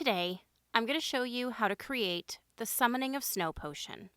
Today, I'm going to show you how to create the Summoning of Snow Potion.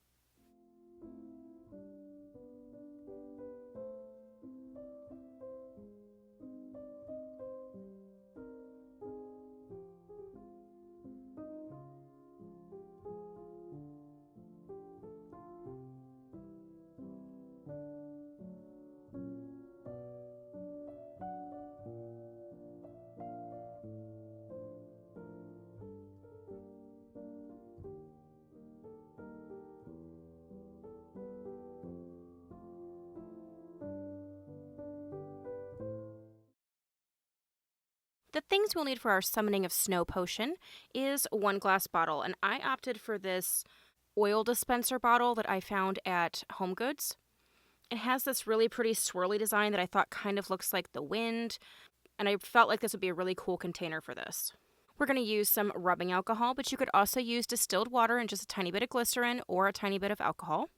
The things we'll need for our Summoning of Snow Potion is 1 glass bottle, and I opted for this oil dispenser bottle that I found at Home Goods. It has this really pretty swirly design that I thought kind of looks like the wind, and I felt like this would be a really cool container for this. We're going to use some rubbing alcohol, but you could also use distilled water and just a tiny bit of glycerin or a tiny bit of alcohol.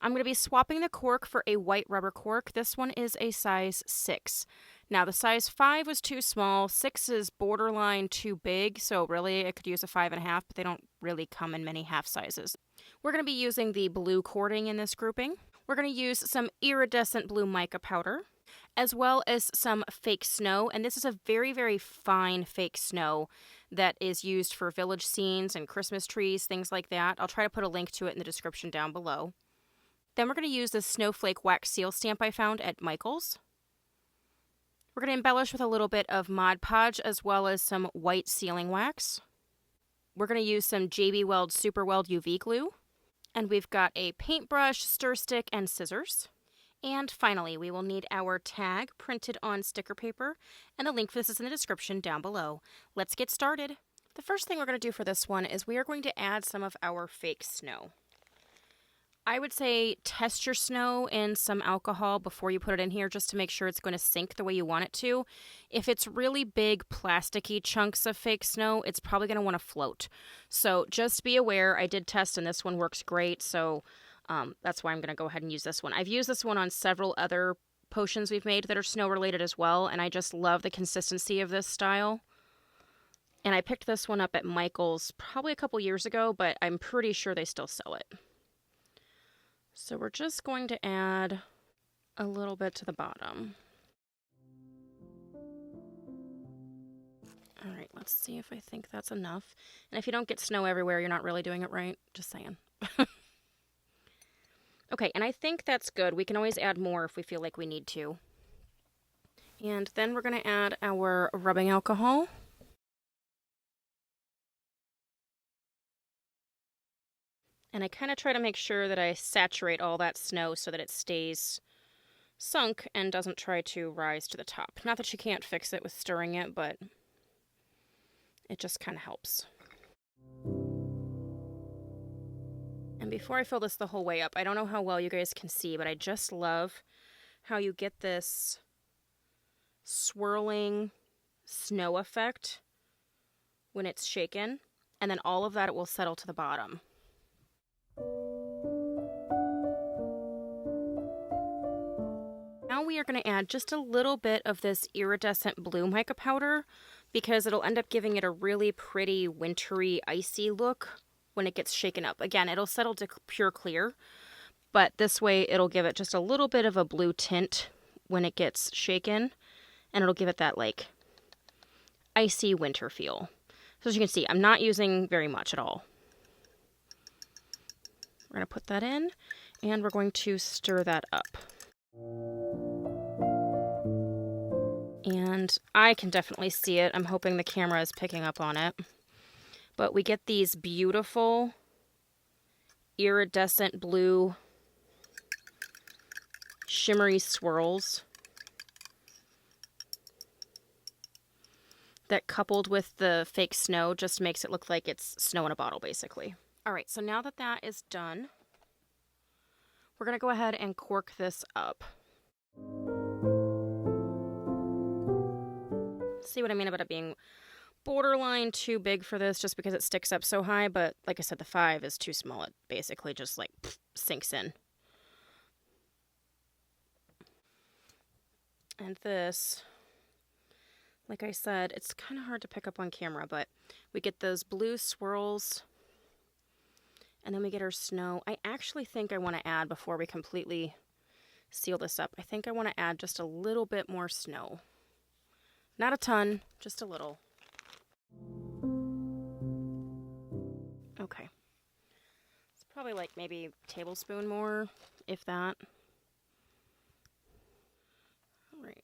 I'm going to be swapping the cork for a white rubber cork. This one is a size 6. Now, the size 5 was too small. 6 is borderline too big, so really I could use a 5.5, but they don't really come in many half sizes. We're going to be using the blue cording in this grouping. We're going to use some iridescent blue mica powder, as well as some fake snow, and this is a very, very fine fake snow that is used for village scenes and Christmas trees, things like that. I'll try to put a link to it in the description down below. Then we're going to use the Snowflake wax seal stamp I found at Michael's. We're going to embellish with a little bit of Mod Podge as well as some white sealing wax. We're going to use some JB Weld Super Weld UV glue. And we've got a paintbrush, stir stick, and scissors. And finally, we will need our tag printed on sticker paper, and the link for this is in the description down below. Let's get started. The first thing we're going to do for this one is we are going to add some of our fake snow. I would say test your snow in some alcohol before you put it in here just to make sure it's going to sink the way you want it to. If it's really big plasticky chunks of fake snow, it's probably going to want to float. So just be aware. I did test and this one works great, so that's why I'm going to go ahead and use this one. I've used this one on several other potions we've made that are snow related as well, and I just love the consistency of this style. And I picked this one up at Michael's probably a couple years ago, but I'm pretty sure they still sell it. So we're just going to add a little bit to the bottom. All right, let's see if I think that's enough. And if you don't get snow everywhere, you're not really doing it right. Just saying. Okay, and I think that's good. We can always add more if we feel like we need to. And then we're going to add our rubbing alcohol. And I kind of try to make sure that I saturate all that snow so that it stays sunk and doesn't try to rise to the top. Not that you can't fix it with stirring it, but it just kind of helps. And before I fill this the whole way up, I don't know how well you guys can see, but I just love how you get this swirling snow effect when it's shaken, and then all of that it will settle to the bottom. Now we are going to add just a little bit of this iridescent blue mica powder because it'll end up giving it a really pretty wintry icy look when it gets shaken up. Again, it'll settle to pure clear, but this way it'll give it just a little bit of a blue tint when it gets shaken, and it'll give it that like icy winter feel. So as you can see, I'm not using very much at all. We're going to put that in, and we're going to stir that up. And I can definitely see it. I'm hoping the camera is picking up on it. But we get these beautiful iridescent blue shimmery swirls that, coupled with the fake snow, just makes it look like it's snow in a bottle, basically. All right, so now that that is done, we're going to go ahead and cork this up. See what I mean about it being borderline too big for this just because it sticks up so high, but like I said, the 5 is too small. It basically just like sinks in. Like I said, it's kind of hard to pick up on camera, but we get those blue swirls, and then we get our snow. I actually think I want to add, before we completely seal this up, I think I want to add just a little bit more snow. Not a ton, just a little. Okay. It's probably like maybe a tablespoon more, if that. All right.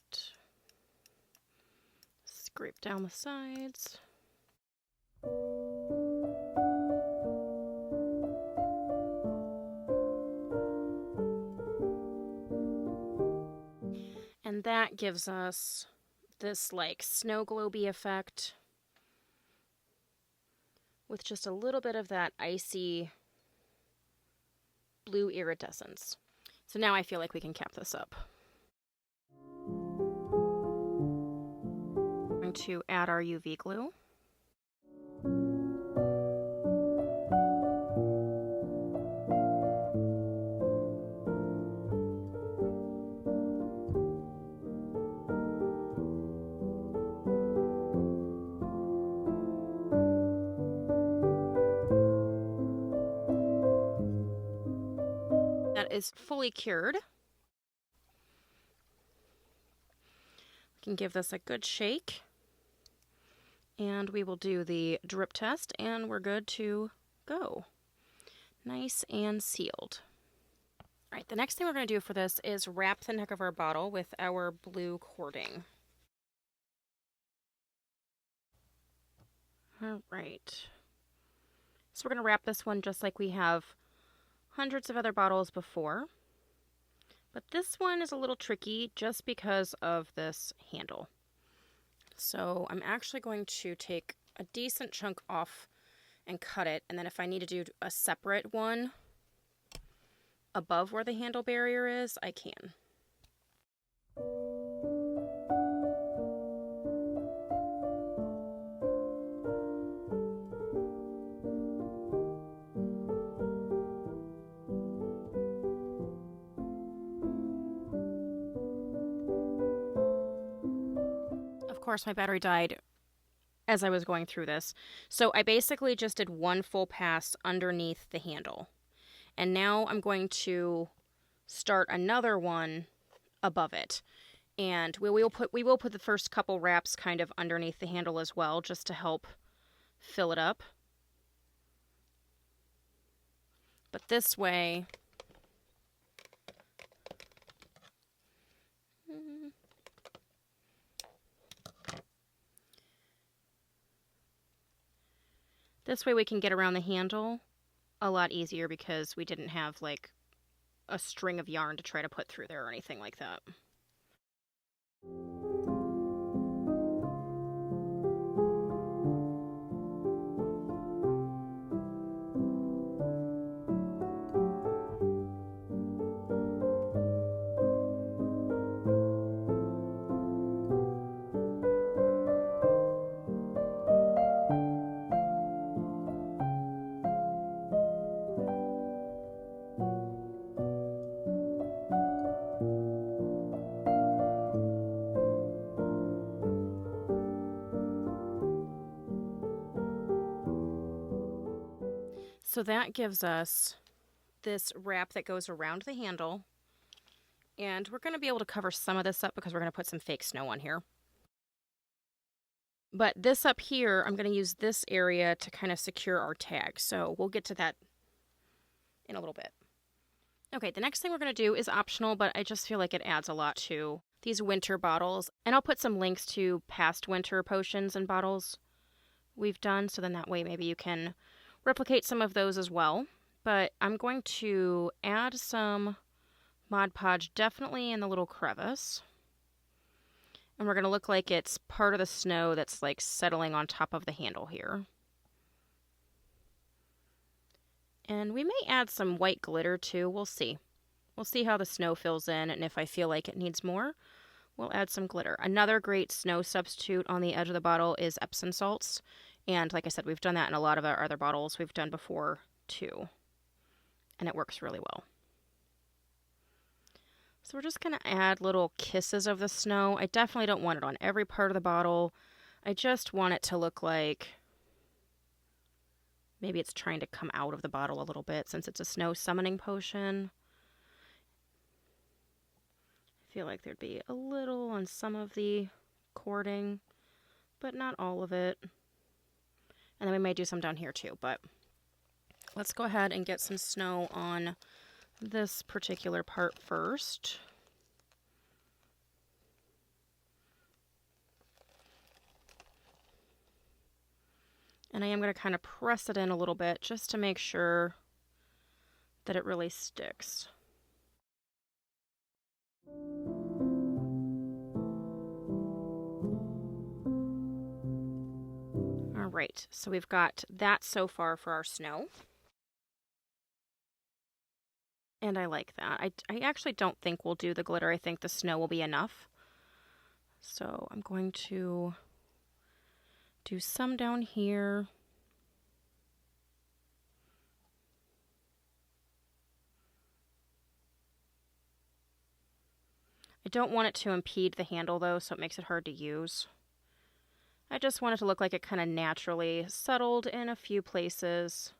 Scrape down the sides. And that gives us this like snow globy effect with just a little bit of that icy blue iridescence. So now I feel like we can cap this up. I'm going to add our UV glue. That is fully cured. We can give this a good shake, and we will do the drip test, and we're good to go. Nice and sealed. All right, the next thing we're going to do for this is wrap the neck of our bottle with our blue cording. All right. So we're going to wrap this one just like we have hundreds of other bottles before, but this one is a little tricky just because of this handle. So I'm actually going to take a decent chunk off and cut it, and then if I need to do a separate one above where the handle barrier is, I can. Of course, my battery died as I was going through this. So I basically just did one full pass underneath the handle. And now I'm going to start another one above it. And we will put the first couple wraps kind of underneath the handle as well, just to help fill it up. But this way, we can get around the handle a lot easier because we didn't have like a string of yarn to try to put through there or anything like that. So that gives us this wrap that goes around the handle, and we're going to be able to cover some of this up because we're going to put some fake snow on here. But this up here, I'm going to use this area to kind of secure our tag, so we'll get to that in a little bit. Okay, the next thing we're going to do is optional, but I just feel like it adds a lot to these winter bottles, and I'll put some links to past winter potions and bottles we've done, so then that way maybe you can replicate some of those as well. But I'm going to add some Mod Podge definitely in the little crevice. And we're going to look like it's part of the snow that's like settling on top of the handle here. And we may add some white glitter too. We'll see. We'll see how the snow fills in, and if I feel like it needs more, we'll add some glitter. Another great snow substitute on the edge of the bottle is Epsom salts. And like I said, we've done that in a lot of our other bottles we've done before too. And it works really well. So we're just going to add little kisses of the snow. I definitely don't want it on every part of the bottle. I just want it to look like maybe it's trying to come out of the bottle a little bit since it's a snow summoning potion. I feel like there'd be a little on some of the cording, but not all of it. And then we may do some down here too, but let's go ahead and get some snow on this particular part first. And I am going to kind of press it in a little bit just to make sure that it really sticks. All right, so we've got that so far for our snow. And I like that. I actually don't think we'll do the glitter. I think the snow will be enough. So I'm going to do some down here. I don't want it to impede the handle though, so it makes it hard to use. I just want it to look like it kind of naturally settled in a few places.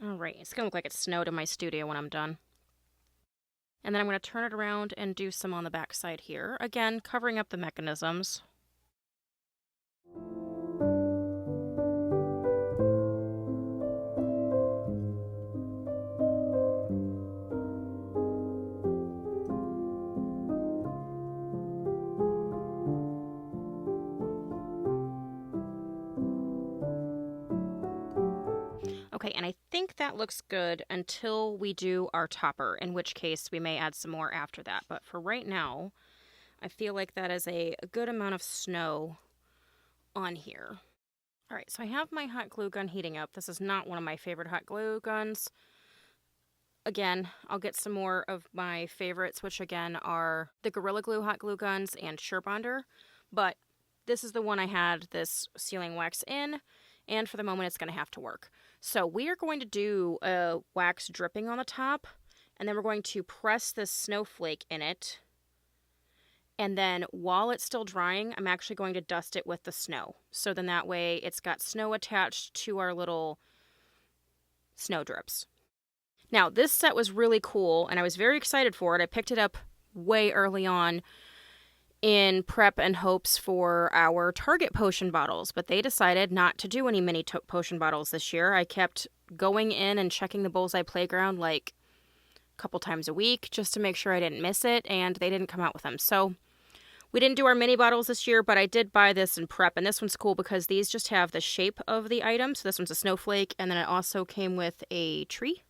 Alright, it's going to look like it snowed in my studio when I'm done. And then I'm going to turn it around and do some on the back side here. Again, covering up the mechanisms. Okay, and I think that looks good until we do our topper, in which case we may add some more after that. But for right now, I feel like that is a good amount of snow on here. All right, so I have my hot glue gun heating up. This is not one of my favorite hot glue guns. Again, I'll get some more of my favorites, which again are the Gorilla Glue hot glue guns and Surebonder. But this is the one I had this sealing wax in, and for the moment it's going to have to work. So we are going to do a wax dripping on the top, and then we're going to press this snowflake in it. And then while it's still drying, I'm actually going to dust it with the snow. So then that way it's got snow attached to our little snow drips. Now, this set was really cool, and I was very excited for it. I picked it up way early on in prep and hopes for our Target potion bottles, but they decided not to do any mini potion bottles this year. I kept going in and checking the Bullseye Playground like a couple times a week just to make sure I didn't miss it, and they didn't come out with them. So we didn't do our mini bottles this year, but I did buy this in prep, and this one's cool because these just have the shape of the item. So this one's a snowflake, and then it also came with a tree.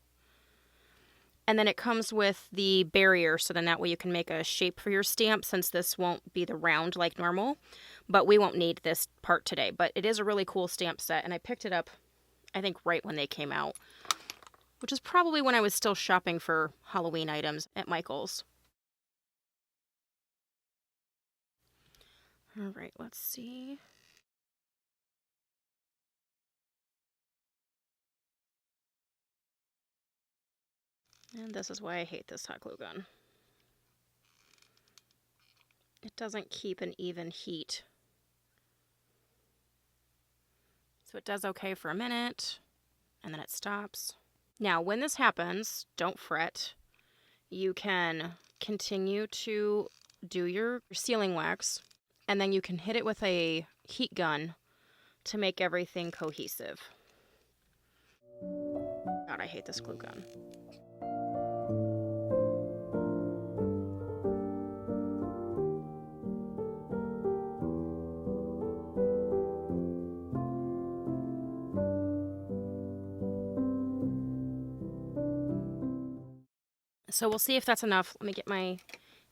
And then it comes with the barrier, so then that way you can make a shape for your stamp, since this won't be the round like normal. But we won't need this part today. But it is a really cool stamp set, and I picked it up, I think, right when they came out, which is probably when I was still shopping for Halloween items at Michael's. All right, let's see. And this is why I hate this hot glue gun. It doesn't keep an even heat. So it does okay for a minute, and then it stops. Now, when this happens, don't fret. You can continue to do your sealing wax, and then you can hit it with a heat gun to make everything cohesive. God, I hate this glue gun. So we'll see if that's enough. Let me get my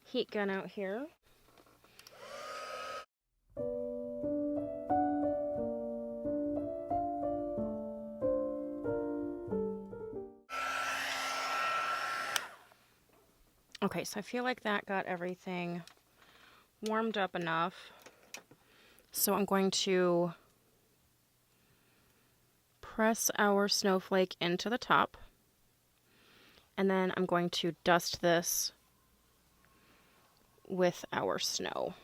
heat gun out here. Okay, so I feel like that got everything warmed up enough. So I'm going to press our snowflake into the top. And then I'm going to dust this with our snow.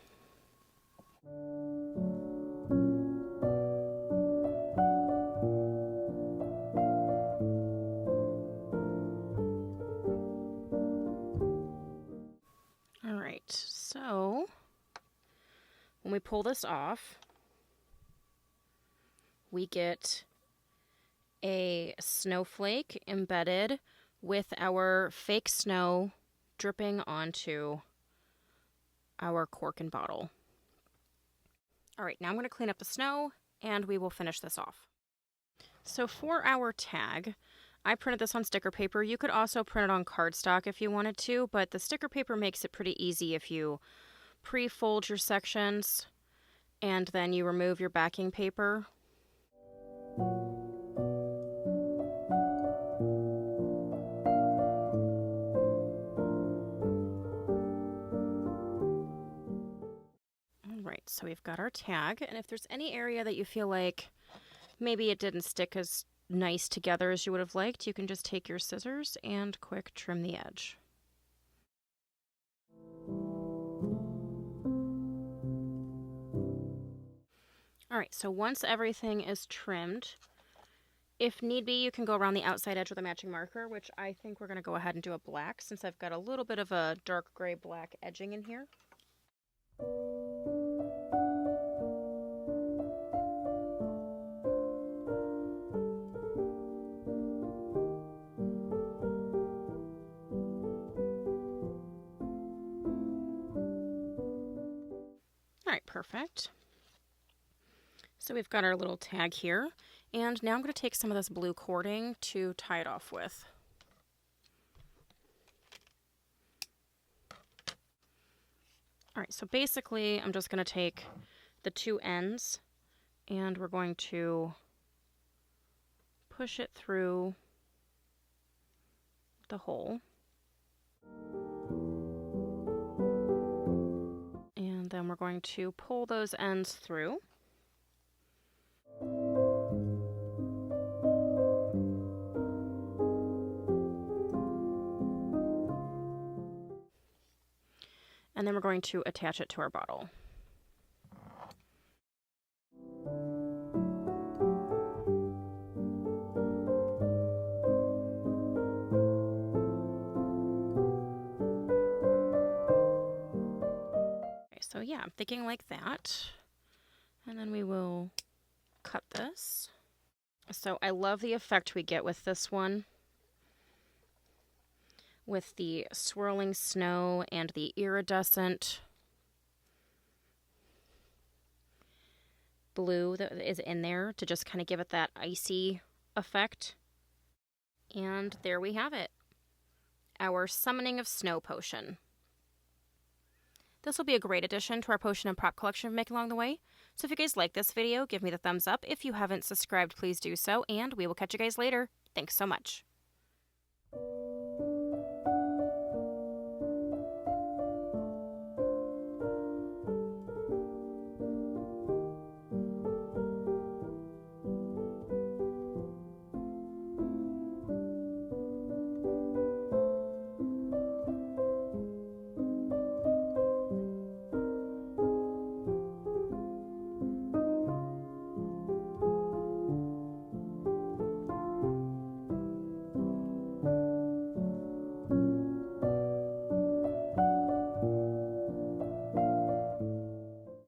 All right, so when we pull this off, we get a snowflake embedded with our fake snow dripping onto our cork and bottle. All right, now I'm going to clean up the snow and we will finish this off. So for our tag, I printed this on sticker paper. You could also print it on cardstock if you wanted to, but the sticker paper makes it pretty easy if you pre-fold your sections and then you remove your backing paper. Alright, so we've got our tag, and if there's any area that you feel like maybe it didn't stick as nice together as you would have liked, you can just take your scissors and quick trim the edge. Alright, so once everything is trimmed, if need be, you can go around the outside edge with a matching marker, which I think we're going to go ahead and do a black since I've got a little bit of a dark gray black edging in here. Alright, perfect. So we've got our little tag here, and now I'm going to take some of this blue cording to tie it off with. Alright, so basically I'm just going to take the two ends and we're going to push it through the hole. And then we're going to pull those ends through. And then we're going to attach it to our bottle. Okay, so yeah, I'm thinking like that. And then we will cut this. So I love the effect we get with this one, with the swirling snow and the iridescent blue that is in there to just kind of give it that icy effect. And there we have it, our Summoning of Snow Potion. This will be a great addition to our potion and prop collection we're making along the way. So if you guys like this video, give me the thumbs up. If you haven't subscribed, please do so, and we will catch you guys later. Thanks so much.